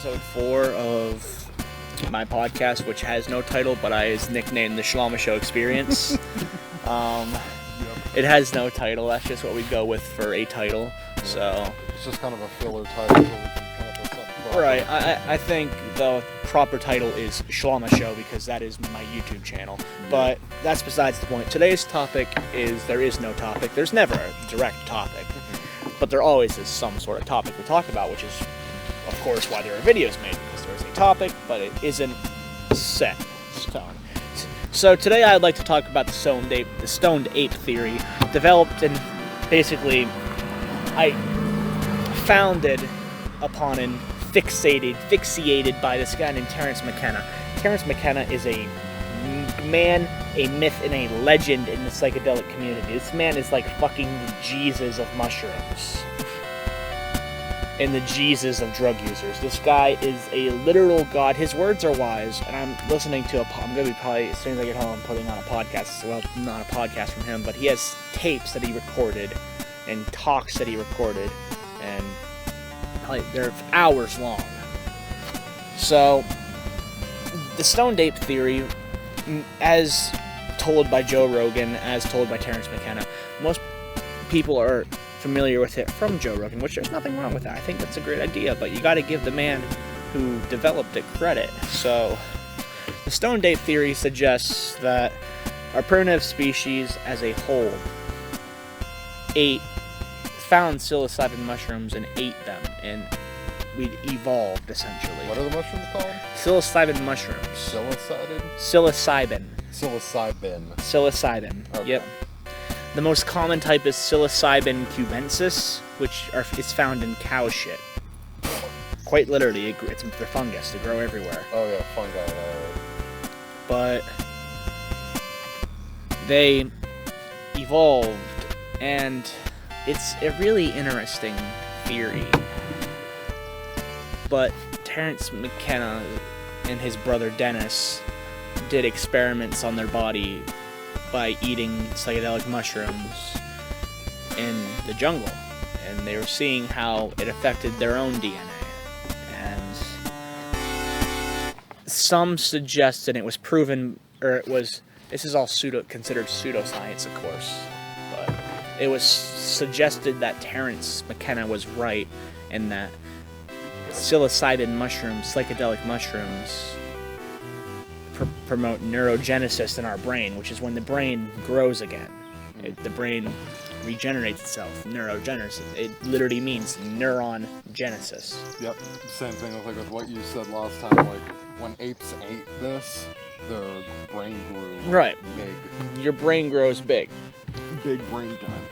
episode 4 of my podcast, which has no title, but I is nicknamed the Shlama Show Experience. It has no title. That's just what we go with for a title. Yeah. So it's just kind of a filler title so we can come up with something proper. Right. I think the proper title is Shlama Show because that is my YouTube channel. Yeah. But that's besides the point. Today's topic is there is no topic. There's never a direct topic. But there always is some sort of topic we talk about, which is, of course, why there are videos made, because there's a topic, but it isn't set in stone. So today I'd like to talk about the stoned ape theory, developed and basically I founded upon and fixated by this guy named Terence McKenna. Terence McKenna is a man, a myth, and a legend in the psychedelic community. This man is like fucking the Jesus of mushrooms and the Jesus of drug users. This guy is a literal god. His words are wise, and I'm listening to I'm going to be probably, as soon as I get home, putting on a podcast. Well, not a podcast from him, but he has tapes that he recorded and talks that he recorded, and probably they're hours long. So, the stoned ape theory, as told by Joe Rogan, as told by Terence McKenna, most people are familiar with it from Joe Rogan, which there's nothing wrong with that. I think that's a great idea, but you got to give the man who developed it credit. So, the stoned ape theory suggests that our primitive species as a whole found psilocybin mushrooms and ate them, and we evolved, essentially. What are the mushrooms called? Psilocybin mushrooms. Psilocybin? Psilocybin. Psilocybin. Okay. Yep. The most common type is Psilocybin cubensis, which is found in cow shit. Quite literally, they're fungus. They grow everywhere. Oh yeah, fungi. But they evolved, and it's a really interesting theory. But Terence McKenna and his brother Dennis did experiments on their body by eating psychedelic mushrooms in the jungle, and they were seeing how it affected their own DNA. And some suggested it was proven, this is all considered pseudoscience, of course, but it was suggested that Terence McKenna was right in that psilocybin mushrooms, psychedelic mushrooms, promote neurogenesis in our brain, which is when the brain grows again. The brain regenerates itself. Neurogenesis. It literally means neuron genesis. Yep. Same thing with what you said last time. Like when apes ate this, their brain grew right big. Your brain grows big. Big brain time.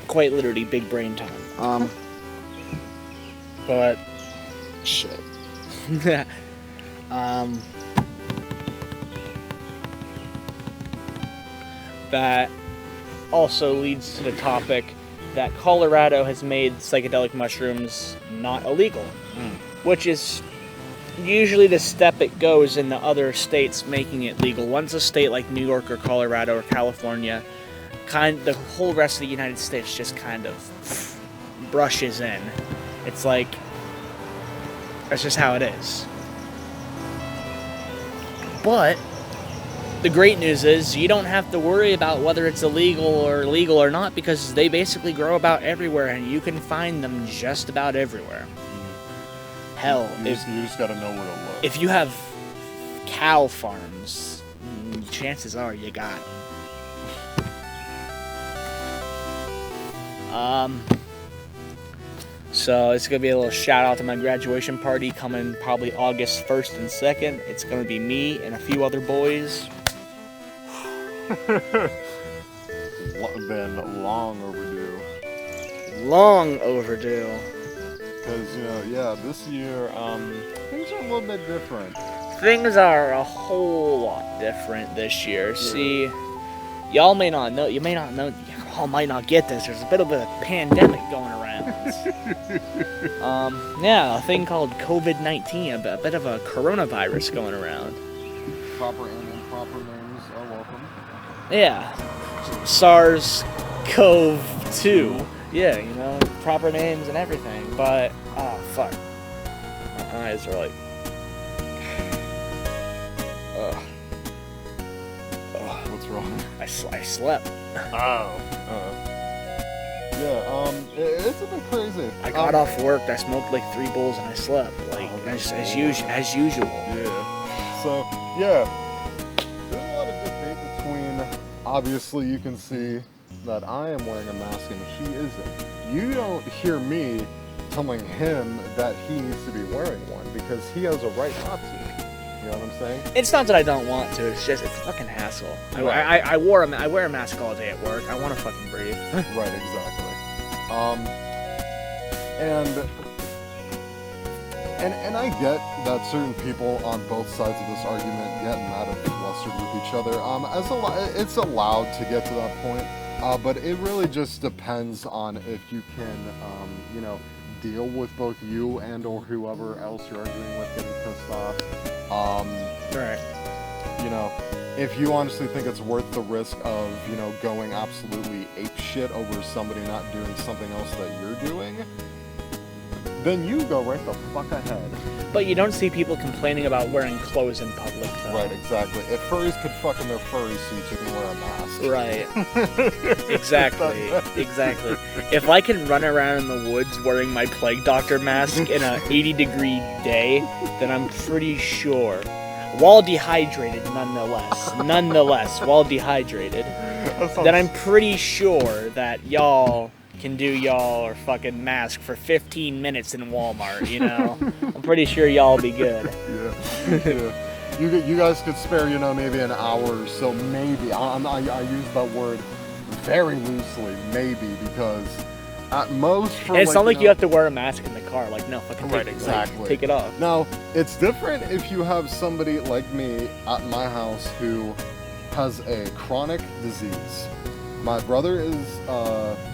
Quite literally, big brain time. But shit. That also leads to the topic that Colorado has made psychedelic mushrooms not illegal, which is usually the step it goes in the other states making it legal. Once a state like New York or Colorado or California, the whole rest of the United States just kind of brushes in. It's like, that's just how it is. But the great news is you don't have to worry about whether it's illegal or not, because they basically grow about everywhere and you can find them just about everywhere. Hell, you just gotta know where to look. If you have cow farms, chances are you got them. So it's going to be a little shout out to my graduation party coming probably August 1st and 2nd. It's going to be me and a few other boys. Been long overdue. Long overdue. Because, this year, things are a little bit different. Things are a whole lot different this year. Yeah. See, y'all may not know, y'all might not get this. There's a bit of a pandemic going around. A thing called COVID-19, a bit of a coronavirus going around. Proper and improper names are welcome. Yeah. SARS-CoV-2. Yeah, proper names and everything. But, fuck. My eyes are like I slept. Oh. Yeah, it's a bit crazy. I got off work, I smoked like 3 bowls, and I slept. Like, as usual. Yeah. So, yeah. There's a lot of debate between, obviously you can see that I am wearing a mask and he isn't. You don't hear me telling him that he needs to be wearing one because he has a right not to. You know what I'm saying? It's not that I don't want to. It's just it's a fucking hassle. Right. I wear a mask all day at work. I want to fucking breathe. Right, exactly. And I get that certain people on both sides of this argument get mad and flustered with each other. It's allowed to get to that point, but it really just depends on if you can, deal with both you and or whoever else you're arguing with getting pissed off. Right. If you honestly think it's worth the risk of, going absolutely apeshit over somebody not doing something else that you're doing, then you go right the fuck ahead. But you don't see people complaining about wearing clothes in public, though. Right, exactly. If furries could fuck in their furry suits, you can wear a mask. Right. Exactly. If I can run around in the woods wearing my Plague Doctor mask in a 80-degree day, then I'm pretty sure, while dehydrated nonetheless, while dehydrated, then I'm pretty sure that y'all can do y'all or fucking mask for 15 minutes in Walmart, I'm pretty sure y'all will be good. Yeah. You guys could spare, maybe an hour or so, maybe. I use that word very loosely, maybe, because at most for and it's not like you have to wear a mask in the car. Like, no, fucking take it off. Now, it's different if you have somebody like me at my house who has a chronic disease. My brother is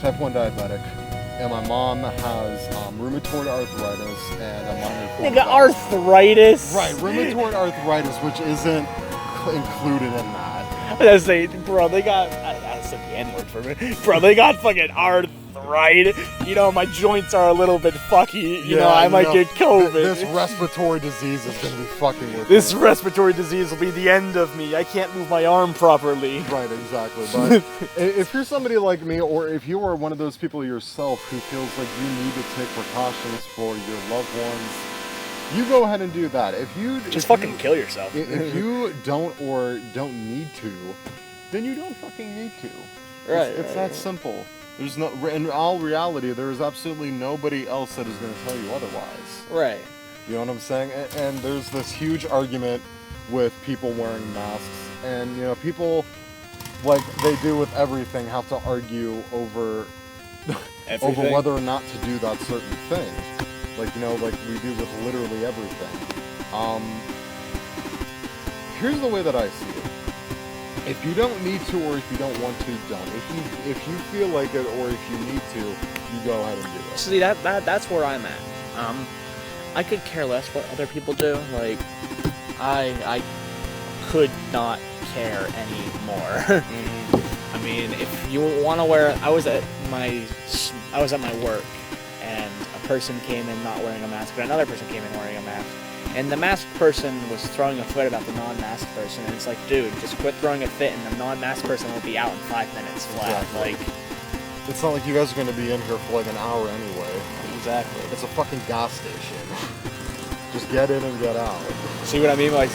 type 1 diabetic, and my mom has rheumatoid arthritis and a minor form Nigga, arthritis? Right, rheumatoid arthritis, which isn't included in that. I was gonna say, bro, they got... I said the N-word for me. Bro, they got fucking arthritis. My joints are a little bit fucky. I might get COVID. This respiratory disease is gonna be fucking with This me. respiratory disease will be the end of me. I can't move my arm properly. Right, exactly. But if you're somebody like me, or if you are one of those people yourself who feels like you need to take precautions for your loved ones, you go ahead and do that. If you fucking kill yourself. If you don't need to, then you don't fucking need to. Right. It's that simple. There's no, in all reality, there is absolutely nobody else that is going to tell you otherwise. Right. You know what I'm saying? And there's this huge argument with people wearing masks, and people, like they do with everything, have to argue over whether or not to do that certain thing. Like we do with literally everything. Here's the way that I see it. If you don't need to, or if you don't want to, don't. If you feel like it, or if you need to, you go ahead and do it. See, that's where I'm at. I could care less what other people do. Like, I could not care anymore. I mean, if you want to wear, I was at my work, and a person came in not wearing a mask, but another person came in wearing a mask. And the masked person was throwing a fit about the non-masked person, and it's like, dude, just quit throwing a fit, and the non-masked person will be out in 5 minutes flat. Exactly. Like, it's not like you guys are going to be in here for like an hour anyway. Exactly. It's a fucking gas station. Just get in and get out. See what I mean? Like,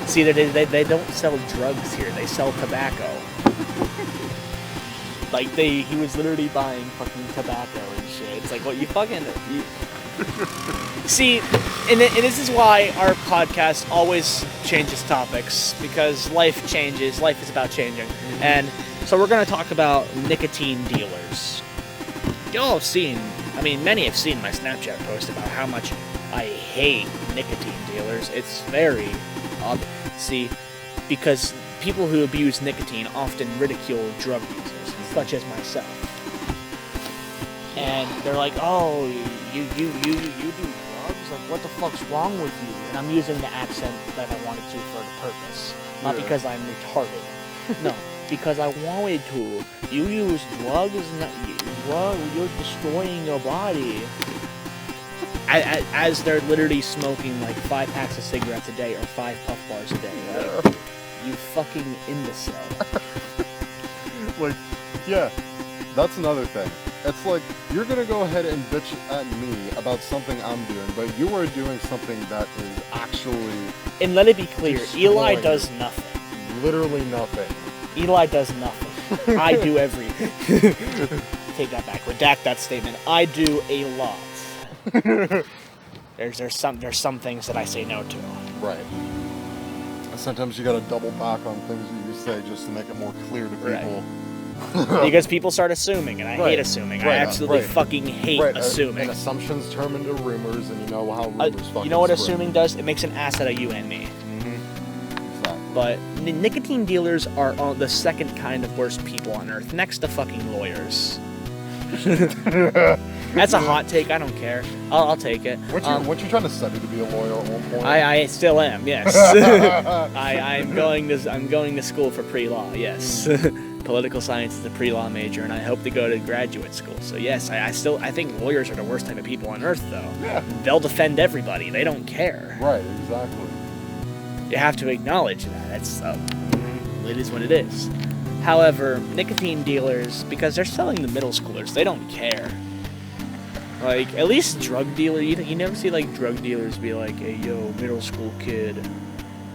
see, they don't sell drugs here; they sell tobacco. Like he was literally buying fucking tobacco and shit. It's like, well, you fucking. See, and this is why our podcast always changes topics, because life changes. Life is about changing. And so we're going to talk about nicotine dealers. Y'all have seen, many have seen my Snapchat post about how much I hate nicotine dealers. It's very obvious. See, because people who abuse nicotine often ridicule drug users, such as myself. And they're like, oh, you do drugs? Like, what the fuck's wrong with you? And I'm using the accent that I wanted to for the purpose. Not because I'm retarded. No, because I wanted to. You use drugs? You're destroying your body. As they're literally smoking like 5 packs of cigarettes a day or 5 puff bars a day. Like, you fucking imbecile. Like, yeah, that's another thing. It's like, you're gonna go ahead and bitch at me about something I'm doing, but you are doing something that is actually... And let it be clear, Eli destroying does nothing. Literally nothing. Eli does nothing. I do everything. Take that back. Redact that statement. I do a lot. There's some things that I say no to. Right. And sometimes you gotta double back on things that you say just to make it more clear to people. Right. Because people start assuming, and I hate assuming. I absolutely fucking hate assuming. And assumptions turn into rumors, and you know how rumors fucking You know what spread. assuming does? It makes an ass out of you and me. Exactly. But nicotine dealers are the second kind of worst people on earth, next to fucking lawyers. That's a hot take. I don't care. I'll take it. Weren't you trying to study to be a lawyer at one point? I still am. Yes. I'm going to school for pre-law. Yes. Political science is a pre-law major, and I hope to go to graduate school. So yes, I think lawyers are the worst type of people on earth, though. Yeah. They'll defend everybody. They don't care. Right. Exactly. You have to acknowledge that. It is what it is. However, nicotine dealers, because they're selling to middle schoolers, they don't care. Like, at least drug dealer, you never see, like, drug dealers be like, hey, yo, middle school kid,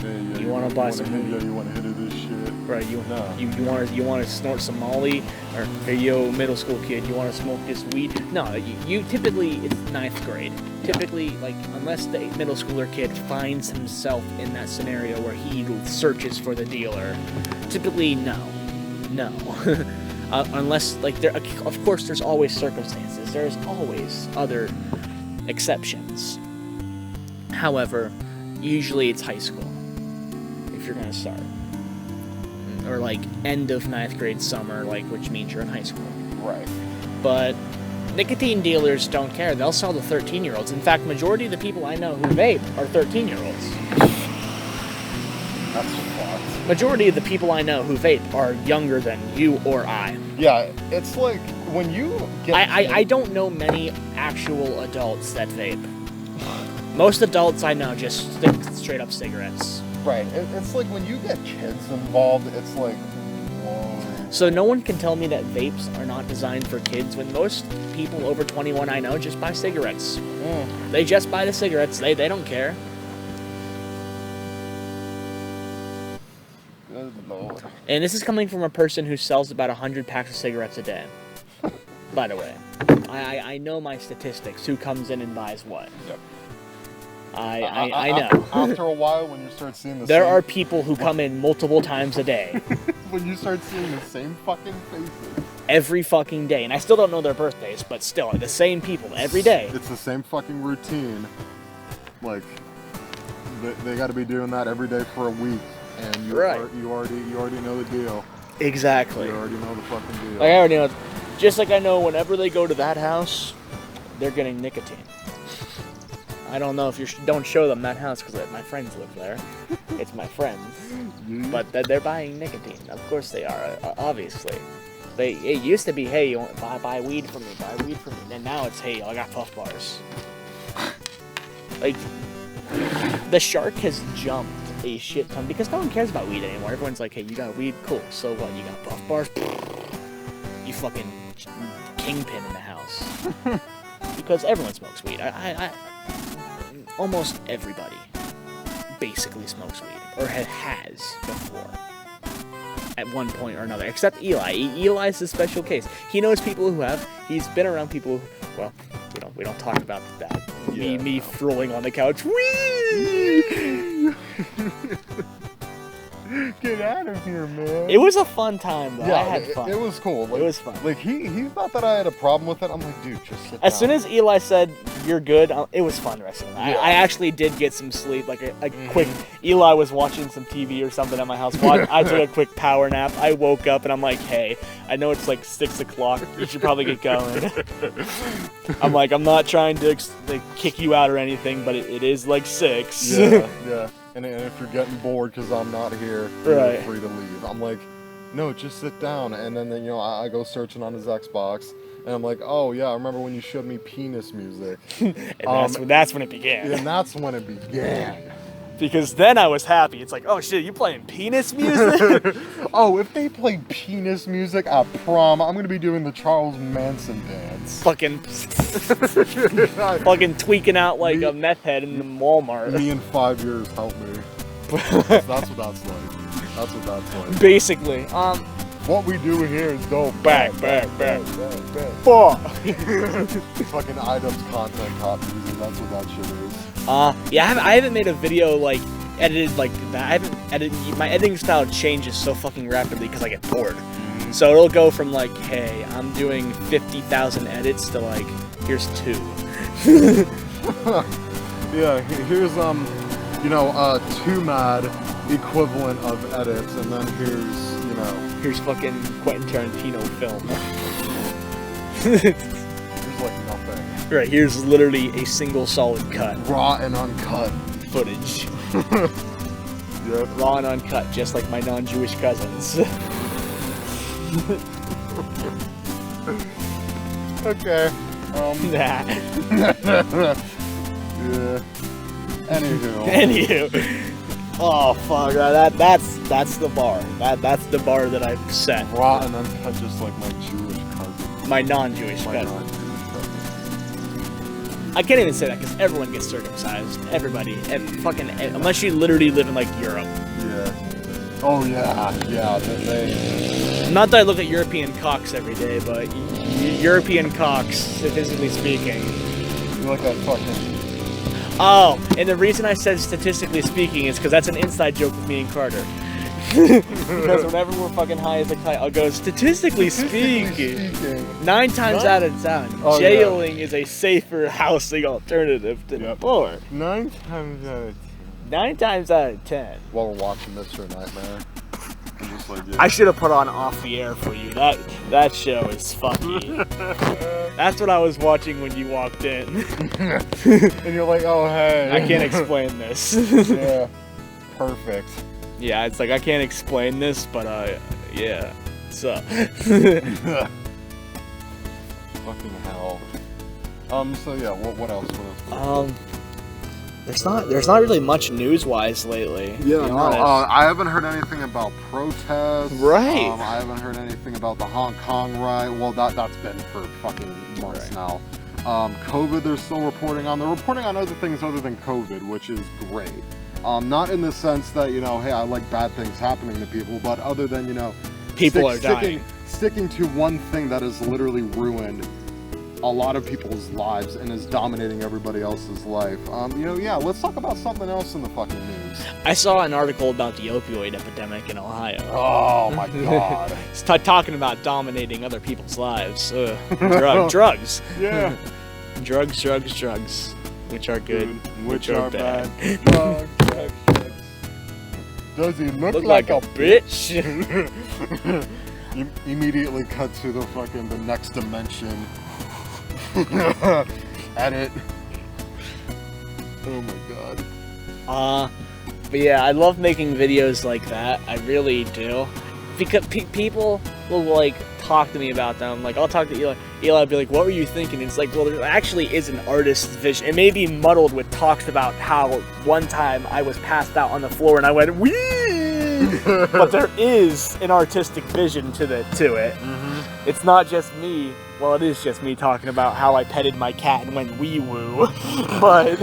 Yeah, you want to buy some weed? Yeah, you want to hit of this shit? Right, you want to snort some Molly? Or, hey, yo, middle school kid, you want to smoke this weed? No, you typically, it's 9th grade. Typically, like, unless the middle schooler kid finds himself in that scenario where he searches for the dealer, typically, no. Unless, like, of course, there's always circumstances. There's always other exceptions. However, usually it's high school if you're gonna start, or like end of 9th grade summer, like, which means you're in high school. Right. But nicotine dealers don't care. They'll sell to 13-year-olds. In fact, majority of the people I know who vape are 13-year-olds. That's fucked. Majority of the people I know who vape are younger than you or I. Yeah, it's like when you get... I don't know many actual adults that vape. Most adults I know just stick straight up cigarettes. Right. It's like when you get kids involved, it's like, whoa. So no one can tell me that vapes are not designed for kids when most people over 21 I know just buy cigarettes. They just buy the cigarettes. They don't care. Good Lord. And this is coming from a person who sells about 100 packs of cigarettes a day. By the way, I know my statistics. Who comes in and buys what? Yep. I know. After a while, when you start seeing the There same... are people who come in multiple times a day. When you start seeing the same fucking faces. Every fucking day. And I still don't know their birthdays, but still, the same people every day. It's the same fucking routine. Like, they got to be doing that every day for a week. And you already know the deal. Exactly. You already know the fucking deal. Like, I already know. Just like I know whenever they go to that house, they're getting nicotine. I don't know if you don't show them that house because my friends live there. It's my friends. But they're buying nicotine. Of course they are, obviously. It used to be, hey, you want buy weed from me, buy weed from me. And now it's, hey, I got puff bars. Like, the shark has jumped a shit ton because no one cares about weed anymore. Everyone's like, hey, you got weed? Cool. So what? You got puff bars? You fucking kingpin in the house. Because everyone smokes weed. Almost everybody basically smokes weed, or has before, at one point or another, except Eli. Eli's a special case. He knows people who have. He's been around people who, well, we don't talk about that. Yeah, me throwing on the couch. Whee! Get out of here, man. It was a fun time, though. Yeah, I had fun. It was cool. Like, it was fun. Like, he thought that I had a problem with it. I'm like, dude, just sit down. As soon as Eli said, you're good, it was fun the rest of the night. Yeah. I actually did get some sleep, like a quick... Eli was watching some TV or something at my house. I took a quick power nap. I woke up and I'm like, hey, I know it's like 6 o'clock. You should probably get going. I'm like, I'm not trying to kick you out or anything, but it is like 6. Yeah. And if you're getting bored because I'm not here, Right. you're free to leave. I'm like, no, just sit down. And then I go searching on his Xbox, and I'm like, oh yeah, I remember when you showed me penis music. And that's when it began. And that's when it began. Because then I was happy. It's like, oh shit, you playing penis music? Oh, if they play penis music at prom, I'm gonna be doing the Charles Manson dance. fucking tweaking out like a meth head in the Walmart. Me in 5 years, help me. That's what that's like. That's what that's like. Basically, What we do here is go back. Fuck. Fucking items content cop music. That's what that shit is. yeah, I haven't made a video like edited like that. I haven't edited. My editing style changes so fucking rapidly because I get bored. So it'll go from like, hey, I'm doing 50,000 edits to like, here's 2. Yeah, here's 2 mad equivalent of edits, and then Here's fucking Quentin Tarantino film. here's like nothing. Right, here's literally a single solid cut. Raw and uncut Footage. Yep. Raw and uncut, just like my non-Jewish cousins. Okay. Nah. Yeah. Anywho. Oh fuck, that's the bar. That's the bar that I've set. Raw and uncut, just like my Jewish cousin. My non-Jewish My cousin. non-Jewish cousin. I can't even say that because everyone gets circumcised. Everybody, unless you literally live in like Europe. Yeah. Oh yeah. Yeah. They. Not that I look at European cocks every day, but European cocks, statistically speaking. You're like a fucking. Oh, and the reason I said statistically speaking is because that's an inside joke with me and Carter. Because whenever we're fucking high as a kite, I'll go, statistically speaking, 9 times out of 10, jailing is a safer housing alternative to the poor. 9 times out of 10. 9 times out of 10. While we're watching Mr. Nightmare. I'm just like, yeah. I should have put on Off the Air for you. That show is fucky. That's what I was watching when you walked in. And you're like, oh hey. I can't explain this. Yeah. Perfect. Yeah, it's like I can't explain this, but yeah. So. Fucking hell. So yeah, what else? There's not really much news-wise lately. Yeah, no, I haven't heard anything about protests. Right. I haven't heard anything about the Hong Kong riot. Well, that's been for fucking months now. COVID, they're still reporting on. They're reporting on other things other than COVID, which is great. Not in the sense that, hey, I like bad things happening to people, but other than, people are dying. Sticking to one thing that has literally ruined a lot of people's lives and is dominating everybody else's life. Yeah, let's talk about something else in the fucking news. I saw an article about the opioid epidemic in Ohio. Oh my god. It's talking about dominating other people's lives. Drugs. Yeah. Drugs. Which are good, which are bad. Drugs. Does he look like a bitch? You immediately cut to the next dimension. Edit. Oh my god. But yeah, I love making videos like that. I really do. Because people will like talk to me about them. Like I'll talk to Eli. Eli will be like, "What were you thinking?" And it's like, well, there actually is an artist's vision. It may be muddled with talks about how one time I was passed out on the floor and I went wee. But there is an artistic vision to it. Mm-hmm. It's not just me. Well, it is just me talking about how I petted my cat and went wee woo. But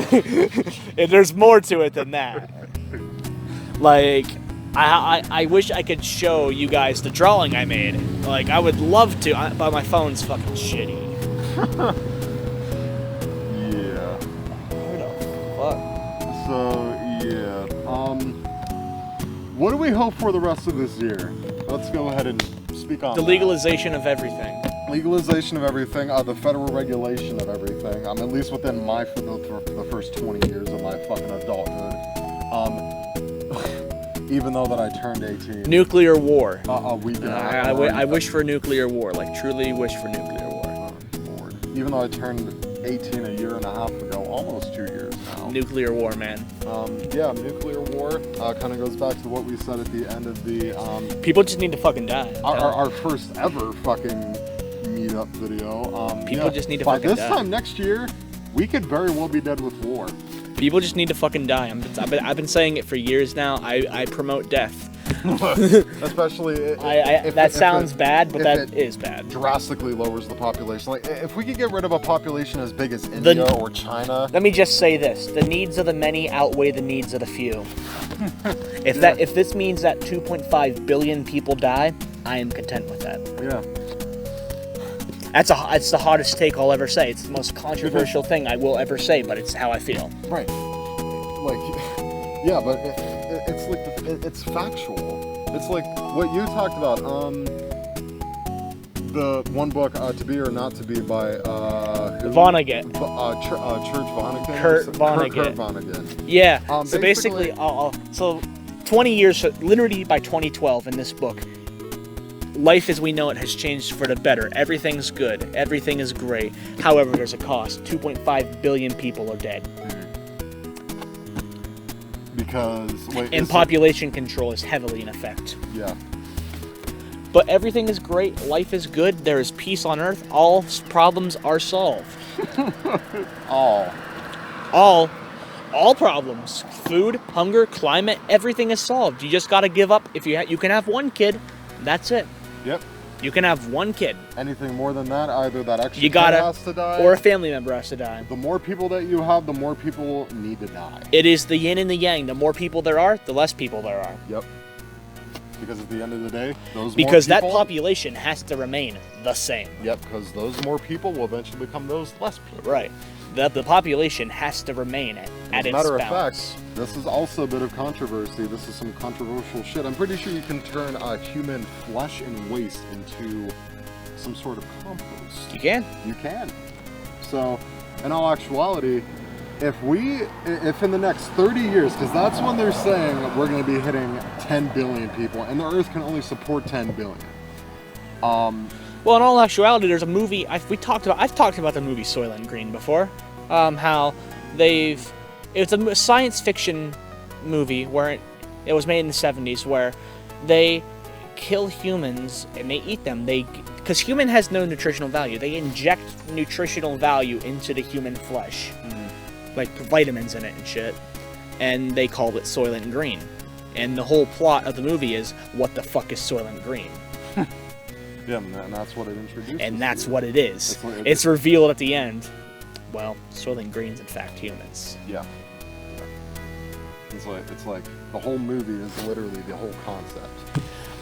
there's more to it than that. Like, I wish I could show you guys the drawing I made. Like, I would love to, but my phone's fucking shitty. Yeah. Who the fuck? So, yeah. What do we hope for the rest of this year? Let's go ahead and speak on the legalization of everything. Legalization of everything, the federal regulation of everything. At least within the first 20 years of my fucking adulthood. Even though that I turned 18. Nuclear war. I wish for nuclear war. Like, truly wish for nuclear war. Even though I turned 18 a year and a half ago, almost 2 years now. Nuclear war, man. Yeah, nuclear war kind of goes back to what we said at the end of the... People just need to fucking die. Our first ever fucking meetup video. People just need to fucking die. By this time next year, we could very well be dead with war. People just need to fucking die. I've been saying it for years now. I promote death. Especially that sounds bad, but that is bad. Drastically lowers the population. Like, if we could get rid of a population as big as India or China. Let me just say this: the needs of the many outweigh the needs of the few. If this means that 2.5 billion people die, I am content with that. Yeah. It's the hottest take I'll ever say. It's the most controversial thing I will ever say, but it's how I feel. Right. Like, yeah, but it's like it's factual. It's like what you talked about. The one book, To Be or Not to Be by who? Vonnegut. Church Vonnegut. Kurt Vonnegut. Kurt Vonnegut. Yeah. So basically, so 20 years, literally by 2012, in this book. Life as we know it has changed for the better. Everything's good. Everything is great. However, there's a cost. 2.5 billion people are dead. Because... And population control is heavily in effect. Yeah. But everything is great. Life is good. There is peace on Earth. All problems are solved. All problems. Food, hunger, climate, everything is solved. You just got to give up. If you can have one kid, that's it. Yep. You can have one kid. Anything more than that, either that extra kid has to die, or a family member has to die. The more people that you have, the more people need to die. It is the yin and the yang. The more people there are, the less people there are. Yep. Because at the end of the day, that population has to remain the same. Yep, because those more people will eventually become those less people. Right. The population has to remain at its balance. As a matter of fact, this is also a bit of controversy. This is some controversial shit. I'm pretty sure you can turn human flesh and waste into some sort of compost. You can? You can. So, in all actuality, if in the next 30 years, because that's when they're saying we're going to be hitting 10 billion people, and the Earth can only support 10 billion. Well, in all actuality, there's a movie I've talked about the movie Soylent Green before. How it's a science fiction movie where it was made in the 70s, where they kill humans and they eat them. Because human has no nutritional value. They inject nutritional value into the human flesh, like vitamins in it and shit, and they called it Soylent Green. And the whole plot of the movie is, what the fuck is Soylent Green? Yeah, and that's what it introduces. And that's what it is. It's revealed at the end. Well, Soylent Green's in fact humans. Yeah. It's like the whole movie is literally the whole concept.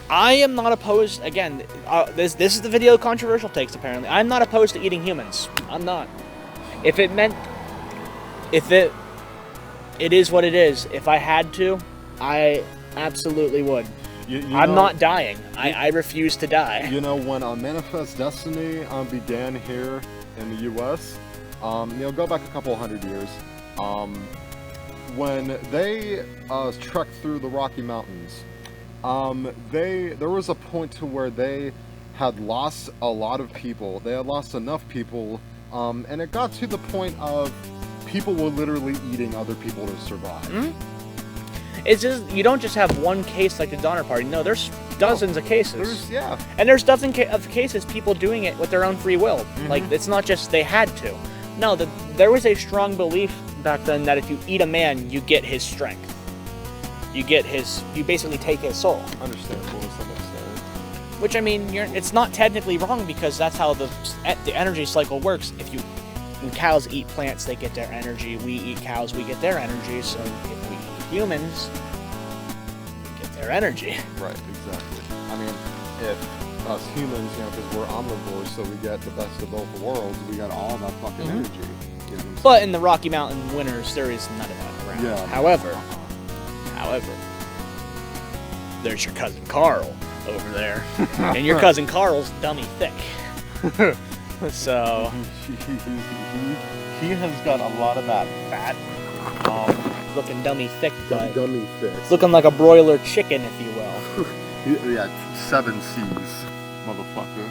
I am not opposed. Again, this is the video controversial takes. Apparently, I'm not opposed to eating humans. I'm not. It is what it is. If I had to, I absolutely would. I'm not dying. I refuse to die. You know, when Manifest Destiny began here in the U.S., go back a couple hundred years, when they trekked through the Rocky Mountains, there was a point to where they had lost a lot of people. They had lost enough people, and it got to the point of people were literally eating other people to survive. Mm-hmm. It's just, you don't just have one case like the Donner Party. No, there's dozens of cases. And there's dozens of cases people doing it with their own free will. Mm-hmm. Like, it's not just they had to. No, there was a strong belief back then that if you eat a man, you get his strength. You basically take his soul. Understandable to some extent. Which, I mean, it's not technically wrong, because that's how the energy cycle works. When cows eat plants, they get their energy. We eat cows, we get their energy. So if we eat humans, we get their energy. Right, exactly. I mean, if us humans, because we're omnivores, so we get the best of both worlds, we got all that fucking energy. But in the Rocky Mountain winters, there is none of that around. Yeah. However, there's your cousin Carl over there, and your cousin Carl's dummy thick. So he has got a lot of that fat, looking dummy thick, but dummy thick. Looking like a broiler chicken, if you will. Yeah, 7 C's, motherfucker.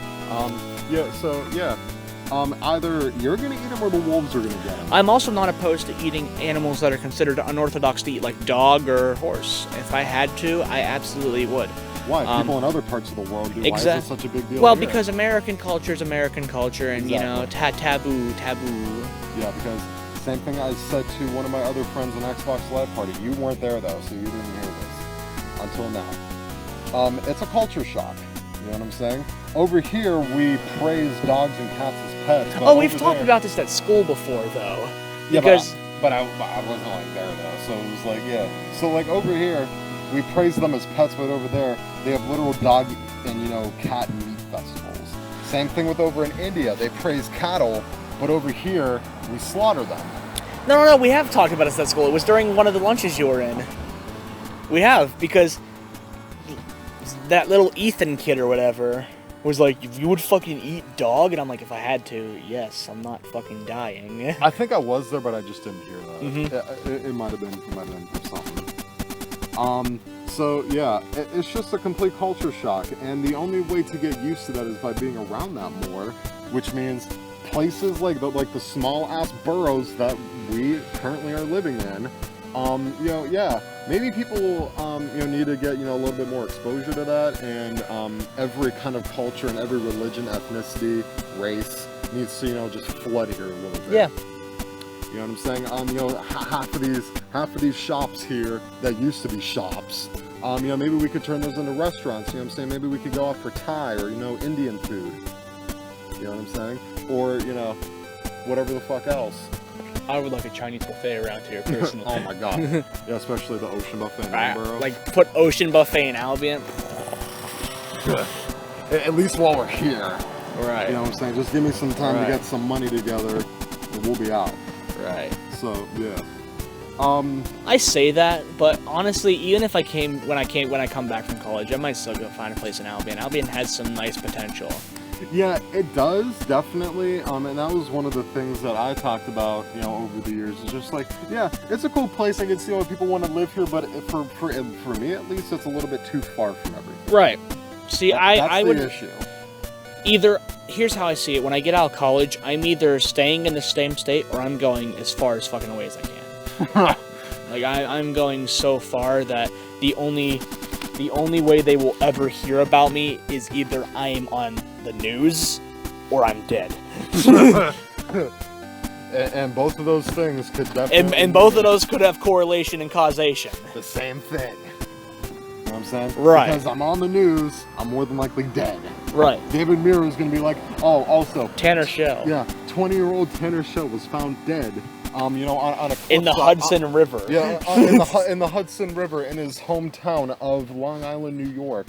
Either you're gonna eat them or the wolves are gonna get them. I'm also not opposed to eating animals that are considered unorthodox to eat, like dog or horse. If I had to, I absolutely would. Why? People in other parts of the world do. Why is it such a big deal? Well, here? Because American culture is American culture, and exactly. taboo. Yeah, because Same thing I said to one of my other friends in Xbox Live Party. You weren't there though, so you didn't hear this until now. It's a culture shock. You know what I'm saying? Over here, we praise dogs and cats as pets. Oh, we've talked about this at school before, though. Yeah, because but I wasn't like there though, so it was like, yeah. So like over here, we praise them as pets, but over there, they have literal dog and, you know, cat and meat festivals. Same thing with over in India. They praise cattle, but over here, we slaughter them. No, we have talked about this at school. It was during one of the lunches you were in. We have, because that little Ethan kid or whatever was like, if you would fucking eat dog? And I'm like, if I had to, yes, I'm not fucking dying. I think I was there, but I just didn't hear that. Mm-hmm. It might have been something. So yeah, it's just a complete culture shock, and the only way to get used to that is by being around that more, which means places like the small ass boroughs that we currently are living in. You know, yeah, maybe people you know, need to get, you know, a little bit more exposure to that, and every kind of culture and every religion, ethnicity, race needs to, you know, just flood here a little bit. Yeah. You know what I'm saying? You know, half of these shops here that used to be shops, you know, maybe we could turn those into restaurants. You know what I'm saying? Maybe we could go out for Thai or, you know, Indian food. You know what I'm saying? Or, you know, whatever the fuck else. I would like a Chinese buffet around here, personally. Oh my god. Yeah, especially the Ocean Buffet in Edinburgh. Like, put Ocean Buffet in Albion. At least while we're here. Right. You know what I'm saying? Just give me some time to get some money together, and we'll be out. Right. So, yeah. I say that, but honestly, even if when I come back from college, I might still go find a place in Albion. Albion has some nice potential. Yeah, it does, definitely, and that was one of the things that I talked about, you know, over the years. It's just like, yeah, it's a cool place. I can see why people want to live here, but for me at least, it's a little bit too far from everything. Right. See, I would. That's the issue. Either, here's how I see it. When I get out of college, I'm either staying in the same state or I'm going as far as fucking away as I can. Like, I'm going so far that the only way they will ever hear about me is either I'm on the news or I'm dead. And both of those things could definitely... And both of those could have correlation and causation. The same thing. You know what I'm saying? Right. Because I'm on the news, I'm more than likely dead. Right. David Miro is going to be like, oh, also... Tanner Shell. Yeah, 20-year-old Tanner Shell was found dead. You know, on a... In the Hudson River. Yeah, in the Hudson River in his hometown of Long Island, New York.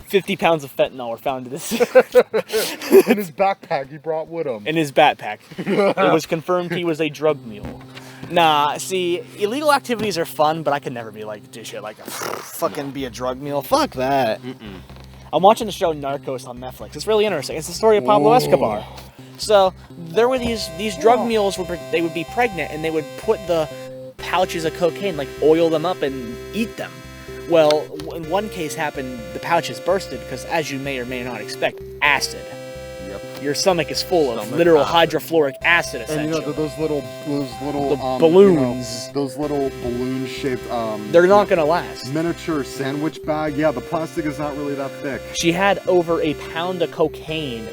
50 pounds of fentanyl were found in this. In his backpack he brought with him. In his backpack. It was confirmed he was a drug mule. Nah, see, illegal activities are fun, but I could never be like, do shit like, fucking be a drug mule. Fuck that. I'm watching the show Narcos on Netflix. It's really interesting. It's the story of Pablo Escobar. So there were these drug mules. They would be pregnant, and they would put the pouches of cocaine, like oil them up and eat them. Well, in one case happened, the pouches bursted because, as you may or may not expect, acid. Yep. Your stomach is full of literal hydrofluoric acid, essentially. And you know those little balloons. You know, those little balloon-shaped they're not gonna last. Miniature sandwich bag. Yeah, the plastic is not really that thick. She had over a pound of cocaine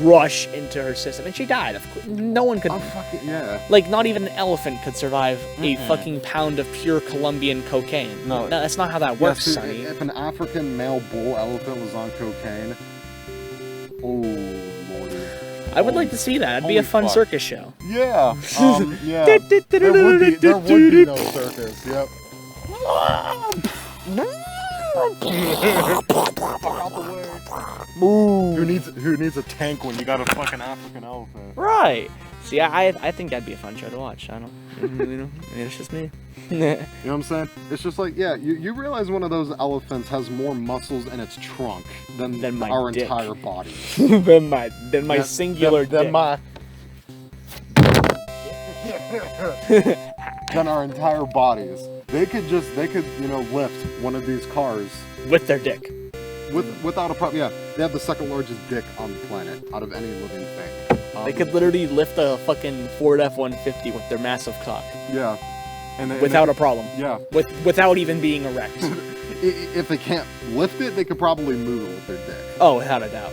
rush into her system, and she died. No one could. Oh, fuck it, yeah. Like, not even an elephant could survive a fucking pound of pure Colombian cocaine. No, that's not how that works, see, Sonny. If an African male bull elephant was on cocaine, oh lordy. I would like to see that. It'd be a fun circus show. Yeah. Yeah. There would be no circus. Yep. Who needs a tank when you got a fucking African elephant? Right. See, I think that'd be a fun show to watch. I don't, you know, it's just me. You know what I'm saying? It's just like, yeah, you realize one of those elephants has more muscles in its trunk than our dick. entire body. than my singular dick. Than our entire bodies. They could, you know, lift one of these cars with their dick. Without a problem. Yeah, they have the second largest dick on the planet out of any living thing. They could literally lift a fucking Ford F-150 with their massive cock. Yeah. Without a problem. Yeah. Without even being erect. If they can't lift it, they could probably move it with their dick. Oh, without a doubt.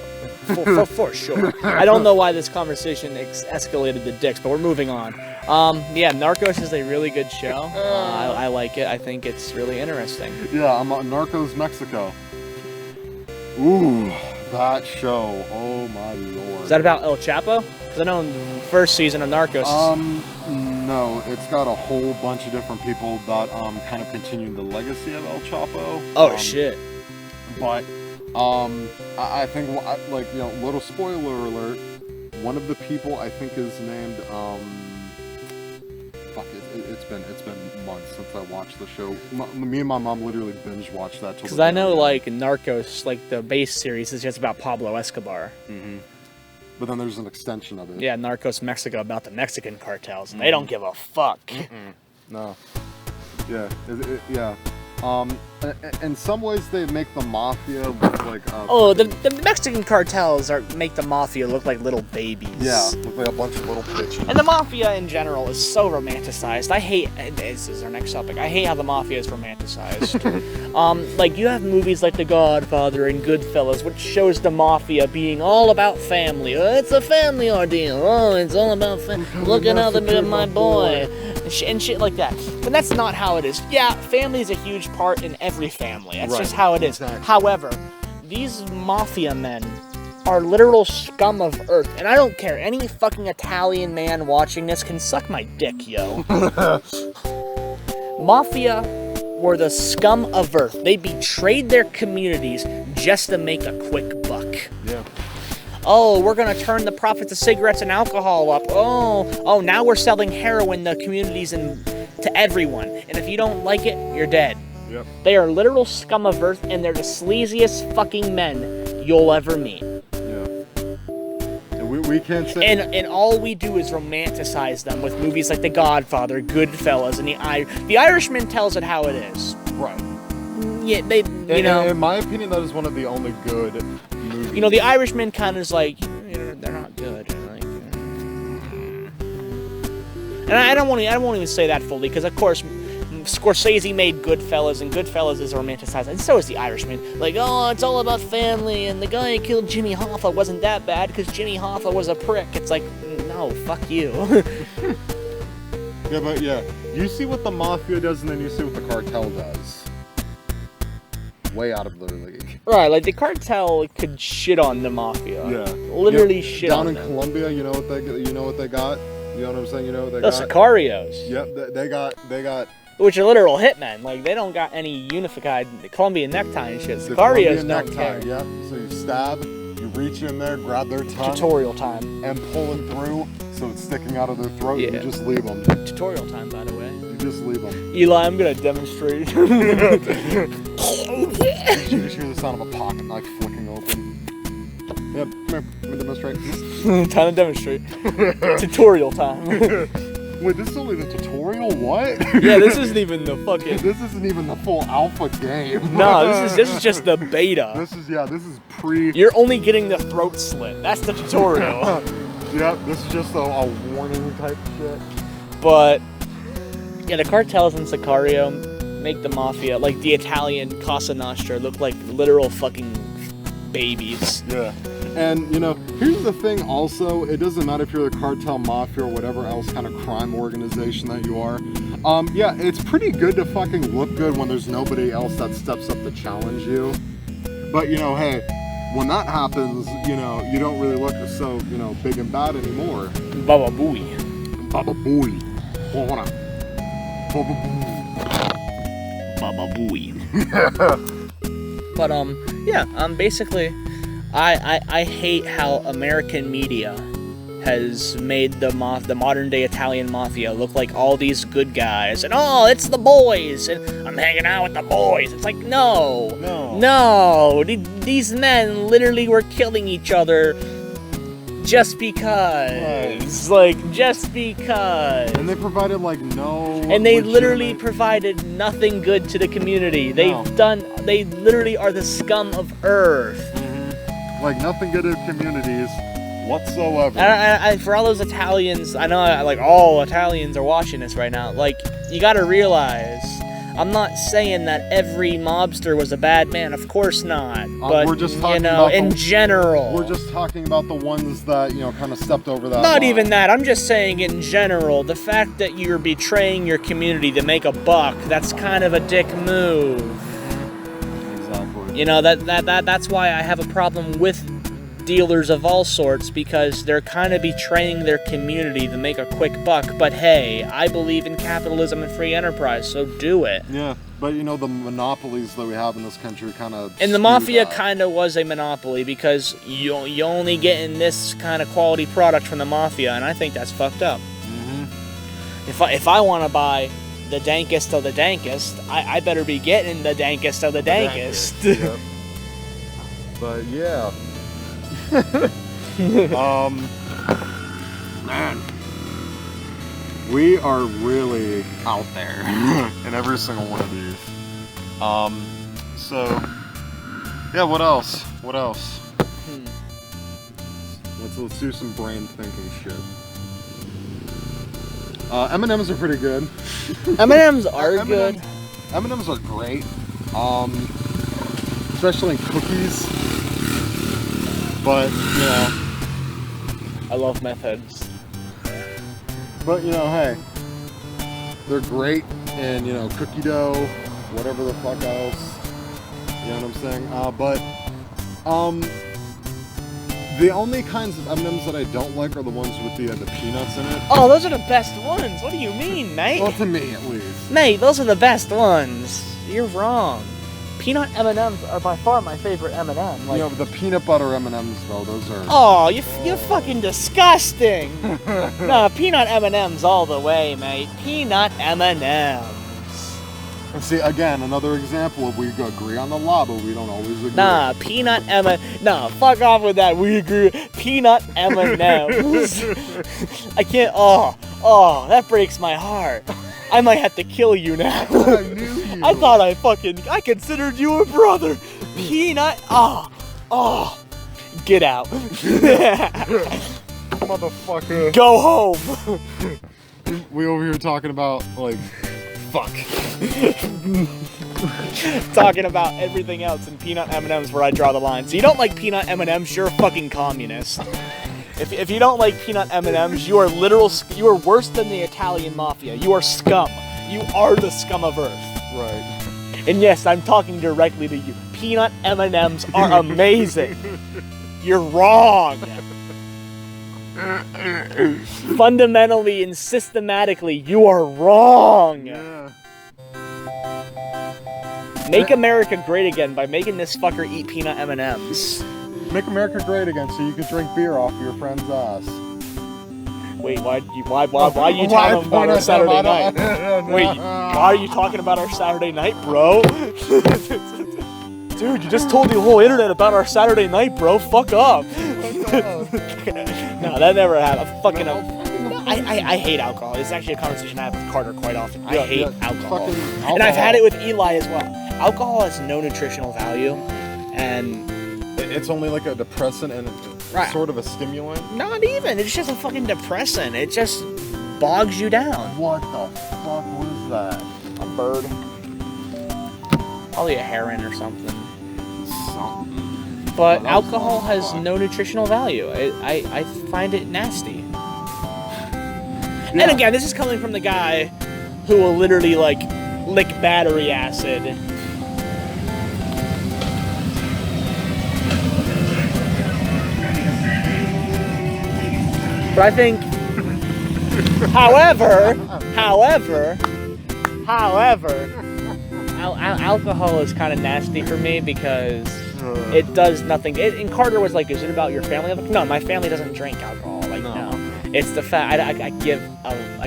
For sure. I don't know why this conversation escalated to dicks, but we're moving on. Yeah, Narcos is a really good show. I like it. I think it's really interesting. Yeah, I'm on Narcos Mexico. Ooh, that show. Oh my lord. Is that about El Chapo? Because I know in the first season of Narcos. No, it's got a whole bunch of different people that kind of continued the legacy of El Chapo. Oh shit. But I think, like, you know, little spoiler alert. One of the people I think is named fuck it. It's been months since I watched the show. Me and my mom literally binge watched that. Because I know, like, Narcos, like the base series is just about Pablo Escobar. Mm-hmm. But then there's an extension of it. Yeah, Narcos Mexico about the Mexican cartels. And they don't give a fuck. No. Yeah. Yeah. In some ways they make the mafia look like the Mexican cartels make the mafia look like little babies. Yeah, look like a bunch of little bitches. And the mafia in general is so romanticized. I hate, this is our next topic, I hate how the mafia is romanticized. Like, you have movies like The Godfather and Goodfellas, which shows the mafia being all about family. It's a family ordeal. Oh, it's all about looking out at my boy. And shit like that. But that's not how it is. Yeah, family is a huge part in every family. That's just how it is. Exactly. However, these mafia men are literal scum of earth. And I don't care. Any fucking Italian man watching this can suck my dick, yo. Mafia were the scum of earth. They betrayed their communities just to make a quick buck. Yeah. Oh, we're gonna turn the profits of cigarettes and alcohol up. Oh, now we're selling heroin to communities and to everyone. And if you don't like it, you're dead. Yep. They are literal scum of earth, and they're the sleaziest fucking men you'll ever meet. Yeah. And we can't say. And all we do is romanticize them with movies like The Godfather, Goodfellas, and The Irishman tells it how it is. Right. Yeah, they. In my opinion, that is one of the only good movies. You know, The Irishman kind of is like, they're not good. Like, and I won't even say that fully, because of course Scorsese made Goodfellas, and Goodfellas is romanticized, and so is The Irishman. Like, oh, it's all about family, and the guy who killed Jimmy Hoffa wasn't that bad because Jimmy Hoffa was a prick. It's like, no, fuck you. Yeah, but yeah, you see what the mafia does, and then you see what the cartel does. Way out of their league. Right, like the cartel could shit on the mafia. Yeah, literally shit on them. Down in Colombia, you know what they got? You know what I'm saying? You know what they got? The Sicarios. Yep, they got. Which are literal hitmen. Like, they don't got any unified Colombian necktie and shit. Sicarios don't care. Yep. So you stab, you reach in there, grab their tongue. Tutorial time. And pull it through so it's sticking out of their throat. Yeah. You just leave them. Tutorial time, by the way. You just leave them. Eli, I'm gonna demonstrate. You just hear the sound of a pocket knife flicking open. Yeah, come here. Let me demonstrate. Time to demonstrate. Tutorial time. Wait, this is only the tutorial? What? Yeah, this isn't even the fucking... This isn't even the full alpha game. No, this is just the beta. This is pre... You're only getting the throat slit. That's the tutorial. Yep, this is just a warning type shit. But, yeah, the cartels in Sicario make the mafia, like the Italian Cosa Nostra, look like literal fucking babies. Yeah. And, you know, here's the thing also, it doesn't matter if you're the cartel mafia or whatever else kind of crime organization that you are. Yeah, it's pretty good to fucking look good when there's nobody else that steps up to challenge you. But, you know, hey, when that happens, you know, you don't really look so, you know, big and bad anymore. Baba Booey. Baba Booey. Hold on. Baba Booey. Baba Booey. But, yeah, basically... I hate how American media has made the modern day Italian mafia look like all these good guys, and oh, it's the boys, and I'm hanging out with the boys. It's like, no, these men literally were killing each other just because, just because. And they provided and they literally provided nothing good to the community. They literally are the scum of earth. Like, nothing good at communities whatsoever. And for all those Italians, I know, like, all Italians are watching this right now. Like, you gotta realize, I'm not saying that every mobster was a bad man. Of course not. But, we're just talking in general. We're just talking about the ones that, kind of stepped over that Not line. even that. I'm just saying in general, the fact that you're betraying your community to make a buck, that's kind of a dick move. Exactly. That's why I have a problem with dealers of all sorts, because they're kind of betraying their community to make a quick buck. But hey, I believe in capitalism and free enterprise, so do it. Yeah, but the monopolies that we have in this country kind of... And the mafia kind of was a monopoly, because you only getting this kind of quality product from the mafia, and I think that's fucked up. Mm-hmm. If I want to buy the dankest of the dankest, I better be getting the dankest of the dankest. Yep. But yeah. Man, we are really out there in every single one of these. So yeah, what else? Let's do some brain thinking shit. M&Ms are pretty good. M&Ms are good. M&Ms are great. Especially in cookies. But, I love meth heads. But, hey, they're great in, cookie dough, whatever the fuck else. You know what I'm saying? The only kinds of M&Ms that I don't like are the ones with the peanuts in it. Oh, those are the best ones. What do you mean, mate? Well, to me, at least. Mate, those are the best ones. You're wrong. Peanut M&Ms are by far my favorite M&M. Like, the peanut butter M&Ms, though, those are... Oh, you're fucking disgusting. No, peanut M&Ms all the way, mate. Peanut M&Ms. And see, again, another example of we agree on the law, but we don't always agree. Nah, peanut M&Ms. Nah, fuck off with that. We agree. Peanut M&Ms. I can't... Oh, that breaks my heart. I might have to kill you now. I knew you. I thought I considered you a brother. Peanut. Get out. Motherfucker. Go home. We over here talking about, fuck. Talking about everything else and peanut M&Ms where I draw the line. So you don't like peanut M&Ms, you're a fucking communist. If you don't like peanut M&Ms, you are worse than the Italian mafia. You are scum. You are the scum of Earth. Right. And yes, I'm talking directly to you. Peanut M&Ms are amazing. You're wrong. Fundamentally and systematically, you are wrong. Yeah. Make America great again by making this fucker eat peanut M&Ms. Make America great again so you can drink beer off your friend's ass. Wait, why are you talking about our Saturday night? Wait, why are you talking about our Saturday night, bro? Dude, you just told the whole internet about our Saturday night, bro. Fuck up. No, that never happened. I hate alcohol. It's actually a conversation I have with Carter quite often. I hate alcohol. And I've had it with Eli as well. Alcohol has no nutritional value, and... It's only like a depressant and sort of a stimulant? Not even. It's just a fucking depressant. It just bogs you down. What the fuck was that? A bird. Probably a heron or something. But alcohol has no nutritional value. I find it nasty. Yeah. And again, this is coming from the guy who will literally, lick battery acid. But I think, however, alcohol is kind of nasty for me because it does nothing. And Carter was like, "Is it about your family?" I'm like, "No, my family doesn't drink alcohol. No. It's the fact I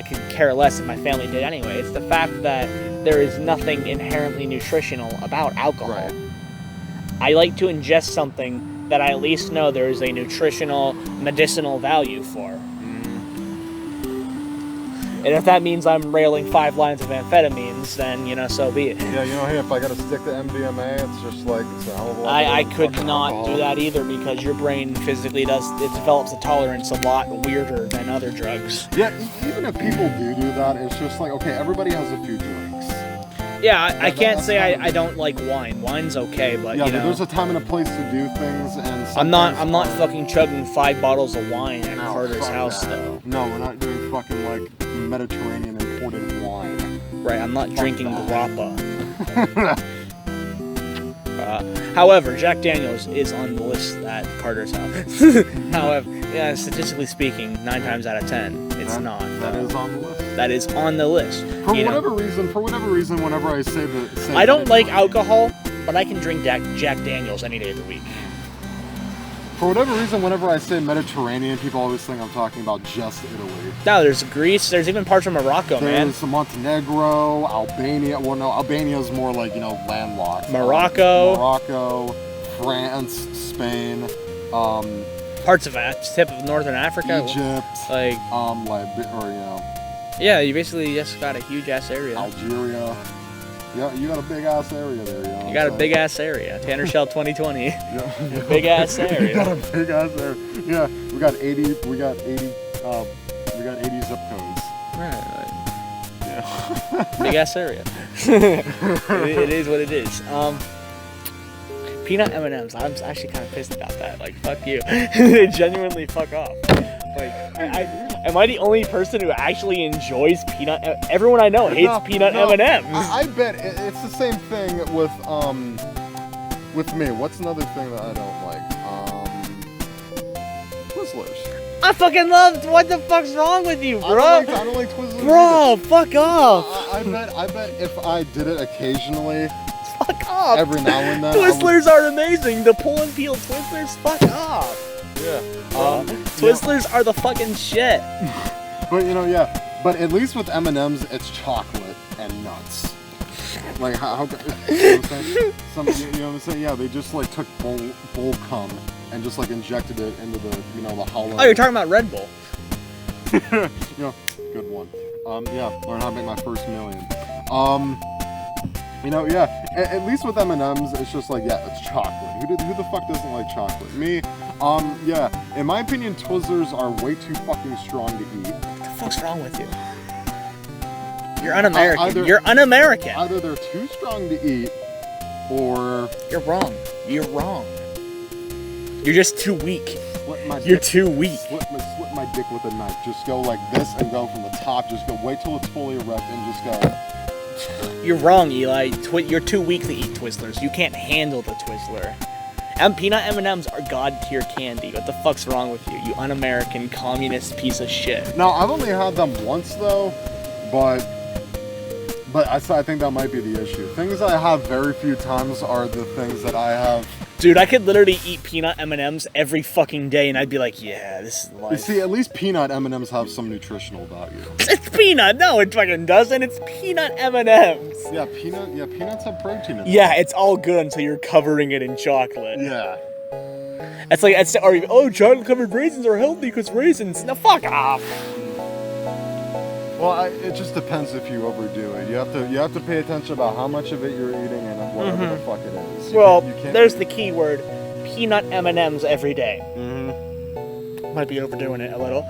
could care less if my family did anyway. It's the fact that there is nothing inherently nutritional about alcohol. Right. I like to ingest something that I at least know there is a nutritional, medicinal value for. And if that means I'm railing 5 lines of amphetamines, then, so be it. Yeah, hey, if I gotta stick to MDMA, it's just it's a hell of a lot. I could not do that either because your brain physically develops a tolerance a lot weirder than other drugs. Yeah, even if people do that, it's just okay, everybody has a few drinks. Yeah, I can't say I don't like wine. Wine's okay, but yeah, you but know, there's a time and a place to do things, and I'm not fucking chugging 5 bottles of wine at No, Carter's fuck house that. though. No, we're not doing fucking like Mediterranean imported wine. Right, I'm not drinking that. grappa. However, Jack Daniels is on the list at Carter's house. However, yeah, statistically speaking, 9 times out of 10, it's not. That is on the list. That is on the list. For whatever reason, whenever I say I don't like alcohol, but I can drink Jack Daniels any day of the week. For whatever reason, whenever I say Mediterranean, people always think I'm talking about just Italy. No, there's Greece. There's even parts of Morocco, man. There's Montenegro, Albania. Well, no, Albania's more like, landlocked. Morocco, France, Spain, parts of the tip of northern Africa, Egypt, like yeah, you basically just got a huge ass area. Algeria. Yeah, you got a big ass area there. You got a big ass area. Tanner Shell 2020. Yeah. Big ass area. You got a big ass area. Yeah, we got 80 zip codes. Right. Yeah. Big ass area. It is what it is. Peanut M&Ms. I'm actually kind of pissed about that. Like, fuck you. Genuinely, fuck off. Like, am I the only person who actually enjoys peanut? Everyone I know hates peanut M&Ms. I bet it's the same thing with me. What's another thing that I don't like? Twizzlers. I fucking love. What the fuck's wrong with you, bro? I don't like Twizzlers. Bro, fuck off. I bet if I did it occasionally, fuck off. Every now and then. Twizzlers are amazing. The pull and peel Twizzlers, fuck off. Yeah. Twizzlers are the fucking shit. But but at least with M&Ms, it's chocolate and nuts. Like how you know what I'm saying? You know what I'm saying? Yeah, they just like took bull cum and just like injected it into the the hollow. Oh, you're talking about Red Bull. Good one. Yeah, learn how to make my first million. At least with M&Ms, it's just like, yeah, it's chocolate. Who the fuck doesn't like chocolate? Me. In my opinion, Twizzlers are way too fucking strong to eat. What the fuck's wrong with you? You're un-American. You're un-American. Either they're too strong to eat, or... You're wrong. You're wrong. You're just too weak. You're too weak. Slit my dick with a knife. Just go like this and go from the top. Just go, wait till it's fully erect and just go... You're wrong, Eli. You're too weak to eat Twizzlers. You can't handle the Twizzler. Peanut M&Ms are god-tier candy. What the fuck's wrong with you, you un-American communist piece of shit? Now, I've only had them once, though, but I think that might be the issue. Things I have very few times are the things that I have... Dude, I could literally eat peanut M&Ms every fucking day, and I'd be like, yeah, this is life. You see, at least peanut M&Ms have some nutritional value. It's peanut! No, it fucking doesn't. It's peanut M&Ms. Yeah, peanuts have protein in them. Yeah, it's all good until you're covering it in chocolate. Yeah. Chocolate-covered raisins are healthy because raisins. No, fuck off. Well, it just depends if you overdo it. You have to pay attention about how much of it you're eating and whatever the fuck it is. There's the key word: peanut M&Ms every day. Might be overdoing it a little.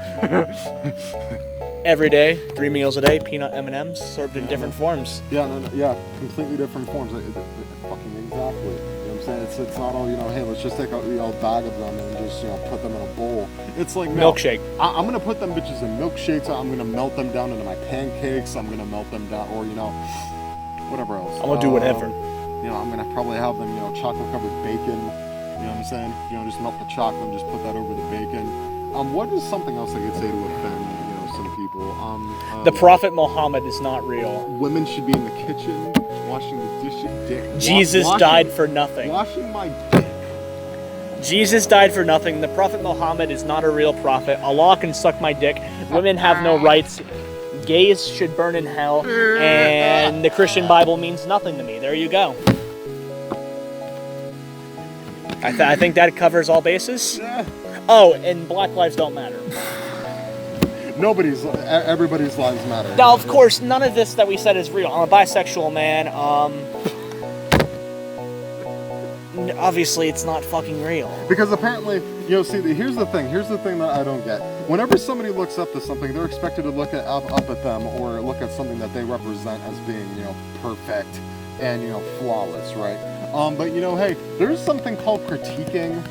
Every day, 3 meals a day, peanut M&Ms served in different forms. Yeah, completely different forms. Fucking exactly. You know what I'm saying? It's not all hey, let's just take a bag of them and just put them in a bowl. It's like milkshake. I'm gonna put them bitches in milkshakes. I'm gonna melt them down into my pancakes. I'm gonna melt them down, or whatever else. I'm gonna do whatever. I'm gonna probably have them chocolate covered bacon. You know what I'm saying? Just melt the chocolate and just put that over the bacon. What is something else I could say to offend some people? The Prophet Muhammad is not real. Women should be in the kitchen washing the dishes. Jesus died for nothing. Washing my dick. Jesus died for nothing. The Prophet Muhammad is not a real prophet. Allah can suck my dick. Women have no rights. Gays should burn in hell. And the Christian Bible means nothing to me. There you go. I think that covers all bases. Yeah. Oh, and Black lives don't matter. Everybody's lives matter. Now, of course, none of this that we said is real. I'm a bisexual man. obviously it's not fucking real. Because apparently, see, here's the thing that I don't get. Whenever somebody looks up to something, they're expected to look up at them or look at something that they represent as being, perfect and, flawless, right? But, hey, there's something called critiquing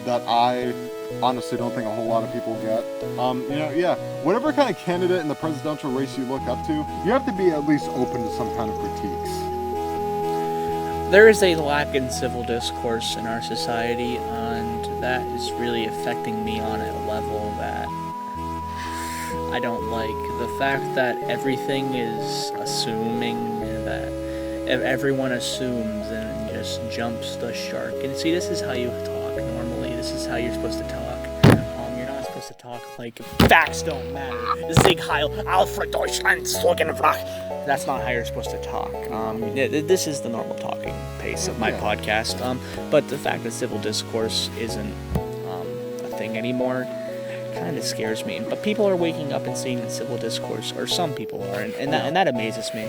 that I honestly don't think a whole lot of people get. Whatever kind of candidate in the presidential race you look up to, you have to be at least open to some kind of critiques. There is a lack in civil discourse in our society, and that is really affecting me on a level that I don't like. The fact that everything is assuming, that everyone assumes and just jumps the shark. And see, this is how you talk normally. This is how you're supposed to talk. You're not supposed to talk like facts don't matter. Sieg Heil, Alfred Deutschland, Sloganfrach. That's not how you're supposed to talk. This is the normal talking pace of my podcast. But the fact that civil discourse isn't a thing anymore kind of scares me. But people are waking up and seeing civil discourse, or some people are, and that amazes me.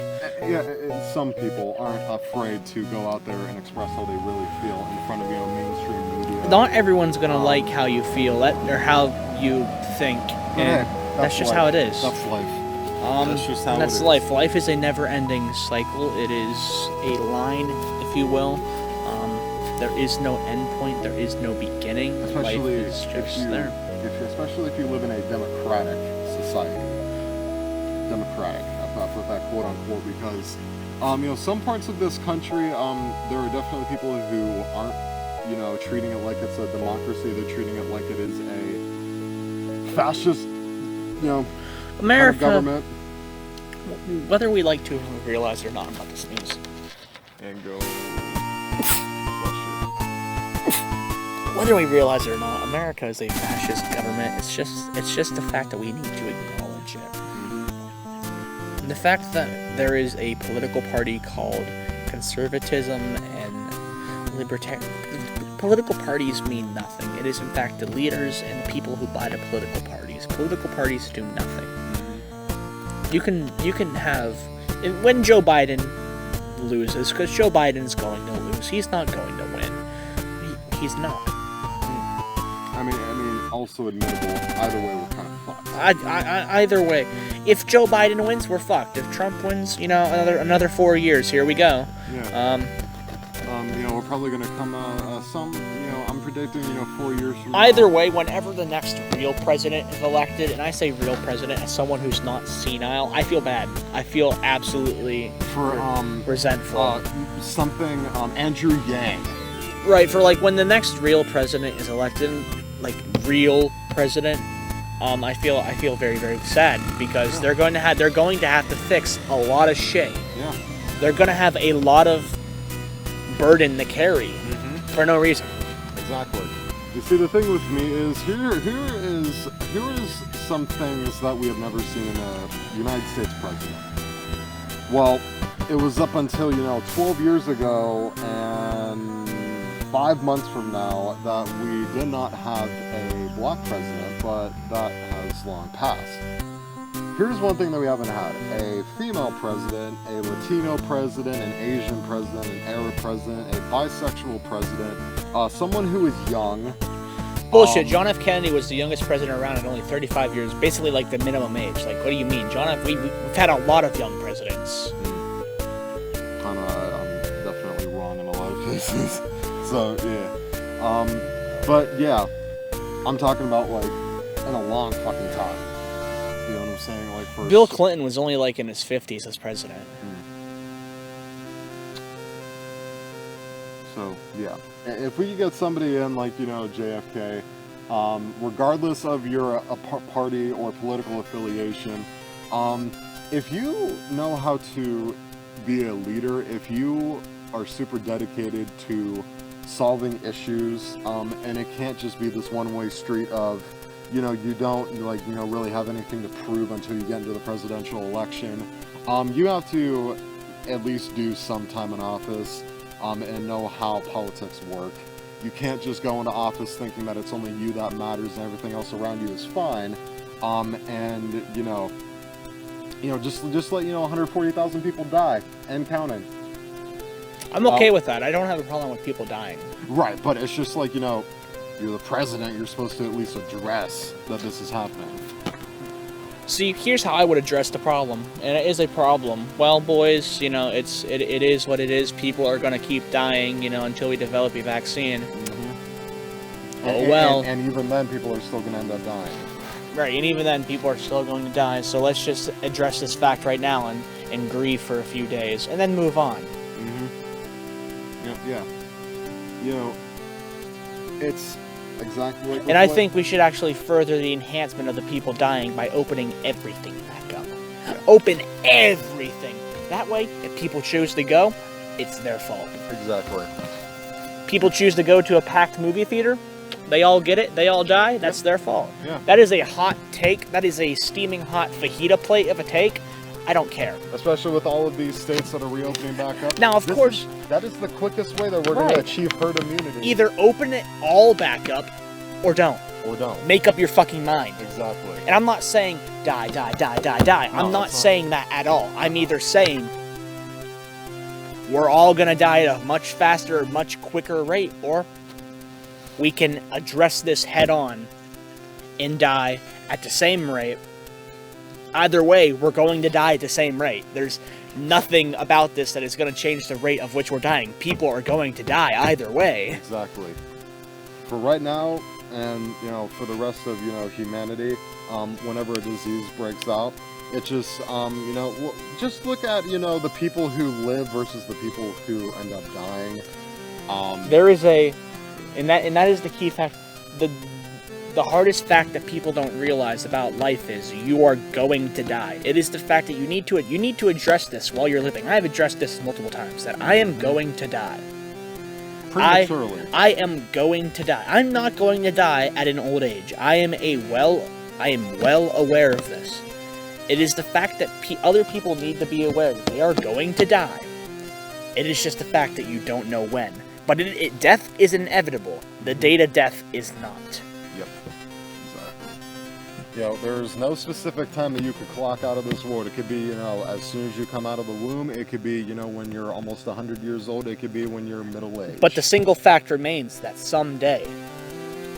Some people aren't afraid to go out there and express how they really feel in front of mainstream media. Not everyone's gonna like how you feel or how you think, and that's just life. how it is. That's life. That's just how that's life. Life is a never-ending cycle. It is a line, if you will. There is no end point. There is no beginning. Life is just there. Especially if you live in a democratic society. Democratic, I put that quote unquote, because some parts of this country, there are definitely people who aren't, treating it like it's a democracy. They're treating it like it is a fascist, America, kind of government. Whether we like to realize it or not, I'm about to sneeze. And go. Whether we realize it or not, America is a fascist government. It's just the fact that we need to acknowledge it. The fact that there is a political party called conservatism and libertarian. Political parties mean nothing. It is in fact the leaders and the people who buy the political parties. Political parties do nothing. You can have when Joe Biden loses, because Joe Biden's going to lose. He's not going to win. He's not. I mean, also admittable. Either way, we're kind of fucked. Either way, if Joe Biden wins, we're fucked. If Trump wins, another 4 years. Here we go. Yeah. We're probably gonna come I'm predicting 4 years from now. Either way, whenever the next real president is elected, and I say real president as someone who's not senile, I feel bad. I feel absolutely resentful. Andrew Yang. Right, for when the next real president is elected, real president, I feel very, very sad, because they're going to have to fix a lot of shit. Yeah. They're going to have a lot of burden to carry for no reason. Exactly. You see, the thing with me is here is some things that we have never seen in a United States president. Well, it was up until 12 years ago and 5 months from now that we did not have a black president, but that has long passed. Here's one thing that we haven't had: a female president, a Latino president, an Asian president, an Arab president, a bisexual president, someone who is young. Bullshit. John F. Kennedy was the youngest president around at only 35 years, basically the minimum age. What do you mean? We've had a lot of young presidents. I'm definitely wrong in a lot of cases. So, yeah. But, yeah. I'm talking about, in a long fucking time. You know what I'm saying? Bill Clinton was only, in his 50s as president. So, yeah. If we could get somebody in, JFK, regardless of your party or political affiliation, if you know how to be a leader, if you are super dedicated to solving issues, and it can't just be this one-way street of, you don't, really have anything to prove until you get into the presidential election. You have to at least do some time in office, and know how politics work. You can't just go into office thinking that it's only you that matters and everything else around you is fine. And, just let 140,000 people die and counting. I'm okay with that. I don't have a problem with people dying. Right, but it's just like, you're the president, you're supposed to at least address that this is happening. See, here's how I would address the problem, and it is a problem. Well, boys, it is what it is. People are going to keep dying, until we develop a vaccine. Mm-hmm. And even then, people are still going to end up dying. Right, and even then, people are still going to die. So let's just address this fact right now and grieve for a few days, and then move on. Mm-hmm. Yeah. It's exactly like... And I think we should actually further the enhancement of the people dying by opening everything back up. Yeah. Open everything. That way, if people choose to go, it's their fault. Exactly. People choose to go to a packed movie theater, they all get it, they all die, that's their fault. Yeah. That is a hot take, that is a steaming hot fajita plate of a take. I don't care. Especially with all of these states that are reopening back up. Now, of course... that is the quickest way that we're going to achieve herd immunity. Either open it all back up, or don't. Or don't. Make up your fucking mind. Exactly. And I'm not saying die. No, I'm not saying that at all. I'm either saying we're all going to die at a much faster, much quicker rate, or we can address this head on and die at the same rate. Either way, we're going to die at the same rate. There's nothing about this that is going to change the rate of which we're dying. People are going to die either way. Exactly. For right now, and for the rest of humanity, whenever a disease breaks out, it just just look at the people who live versus the people who end up dying. There is and that is the key fact. The hardest fact that people don't realize about life is you are going to die. It is the fact that you need to address this while you're living. I have addressed this multiple times, that I am going to die. Prematurely. I am going to die. I'm not going to die at an old age. I am well aware of this. It is the fact that other people need to be aware that they are going to die. It is just the fact that you don't know when. But death is inevitable. The date of death is not. Yep. Exactly. There's no specific time that you could clock out of this world. It could be, as soon as you come out of the womb. It could be, when you're almost 100 years old. It could be when you're middle-aged. But the single fact remains that someday,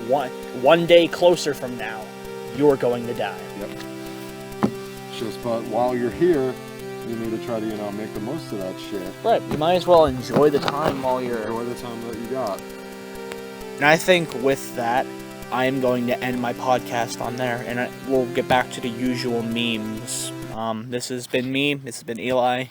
one day closer from now, you're going to die. Yep. But while you're here, you need to try to, make the most of that shit. Right. You might as well enjoy the time while you're... Enjoy the time that you got. And I think with that, I am going to end my podcast on there, and we'll get back to the usual memes. This has been me. This has been Eli.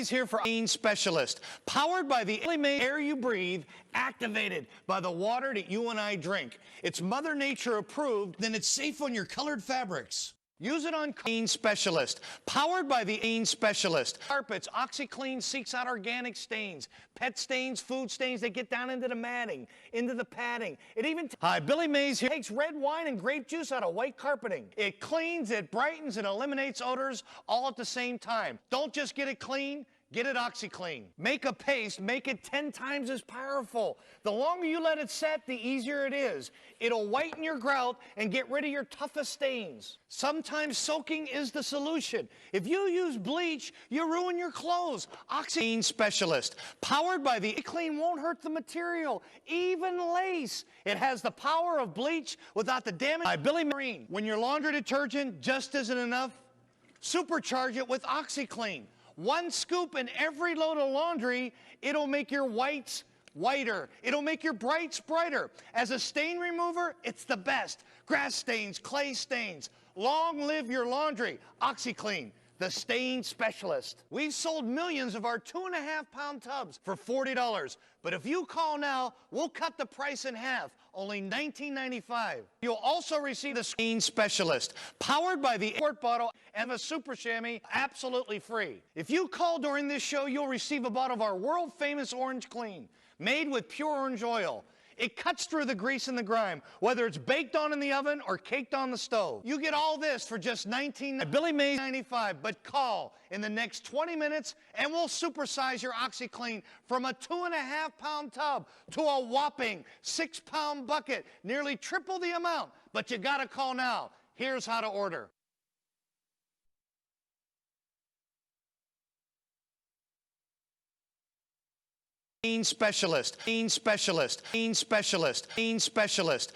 Mays here for Clean Specialist, powered by the Billy Mays air you breathe, activated by the water that you and I drink. It's Mother Nature approved, then it's safe on your colored fabrics. Use it on Clean Specialist, powered by the Clean Specialist. Carpets, OxyClean seeks out organic stains, pet stains, food stains. They get down into the matting, into the padding. It even Hi, Billy Mays here. Takes red wine and grape juice out of white carpeting. It cleans, it brightens, it eliminates odors all at the same time. Don't just get it clean. Get it OxyClean. Make a paste, make it 10 times as powerful. The longer you let it set, the easier it is. It'll whiten your grout and get rid of your toughest stains. Sometimes soaking is the solution. If you use bleach, you ruin your clothes. OxyClean Specialist, powered by the Clean won't hurt the material, even lace. It has the power of bleach without the damage. By Billy Marine. When your laundry detergent just isn't enough, supercharge it with OxyClean. One scoop in every load of laundry, it'll make your whites whiter. It'll make your brights brighter. As a stain remover, it's the best. Grass stains, clay stains. Long live your laundry. OxyClean, the stain specialist. We've sold millions of our 2.5-pound tubs for $40. But if you call now, we'll cut the price in half, only $19.95. You'll also receive the Stain Specialist, powered by the quart bottle and a super chamois, absolutely free. If you call during this show, you'll receive a bottle of our world-famous Orange Clean, made with pure orange oil. It cuts through the grease and the grime, whether it's baked on in the oven or caked on the stove. You get all this for just Billy Mays $95, but call in the next 20 minutes and we'll supersize your OxyClean from a 2.5-pound tub to a whopping 6-pound bucket, nearly triple the amount. But you gotta call now. Here's how to order. Clean Specialist, Clean Specialist, Clean Specialist, Clean Specialist.